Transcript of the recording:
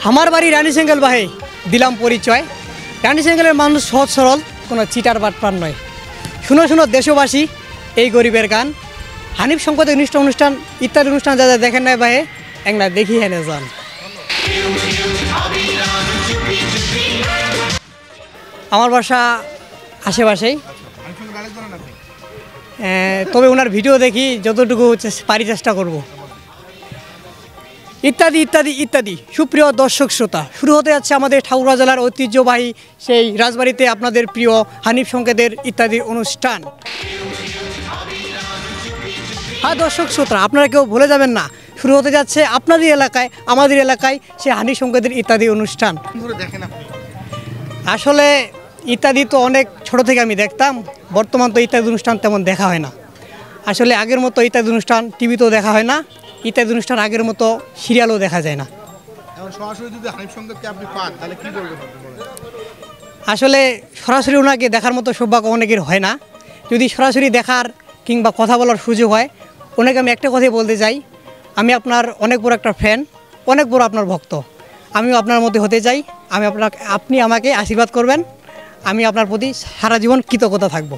আমার বাড়ি রানী সেঙ্গেল বাহে দিলাম পরিচয়। রানী সেঙ্গেলের মানুষ সহজ সরল, কোনো চিটার বাটপার নয়। শুনো শুনো দেশবাসী এই গরিবের গান। হানিফ সংকেতের অনুষ্ঠান ইত্যাদি অনুষ্ঠান যা যা দেখেন নাই বাহে একলা দেখি হেনে যান। আমার বাসা আশেপাশেই, তবে ওনার ভিডিও দেখি, যতটুকু পারি চেষ্টা করব। ইত্যাদি ইত্যাদি ইত্যাদি। সুপ্রিয় দর্শক শ্রোতা, শুরু হতে যাচ্ছে আমাদের ঠাকুরগাঁও জেলার ঐতিহ্যবাহী সেই রাজবাড়িতে আপনাদের প্রিয় হানিফ সংকেতের ইত্যাদি অনুষ্ঠান। হ্যাঁ দর্শক শ্রোতা, আপনারা কেউ ভুলে যাবেন না, শুরু হতে যাচ্ছে আপনাদের এলাকায় আমাদের এলাকায় সেই হানিফ সংকেতের ইত্যাদি অনুষ্ঠান। আসলে ইত্যাদি তো অনেক ছোট থেকে আমি দেখতাম, বর্তমান তো ইত্যাদি অনুষ্ঠান তেমন দেখা হয় না। আসলে আগের মতো ইত্যাদি অনুষ্ঠান টিভিতেও দেখা হয় না, ইত্যাদি অনুষ্ঠান আগের মতো সিরিয়ালও দেখা যায় না। আসলে সরাসরি ওনাকে দেখার মতো সৌভাগ্য অনেকের হয় না। যদি সরাসরি দেখার কিংবা কথা বলার সুযোগ হয়, ওনাকে আমি একটা কথাই বলতে চাই, আমি আপনার অনেক বড় একটা ফ্যান, অনেক বড় আপনার ভক্ত। আমিও আপনার মধ্যে হতে চাই। আপনি আমাকে আশীর্বাদ করবেন, আমি আপনার প্রতি সারা জীবন কৃতজ্ঞতা থাকবো।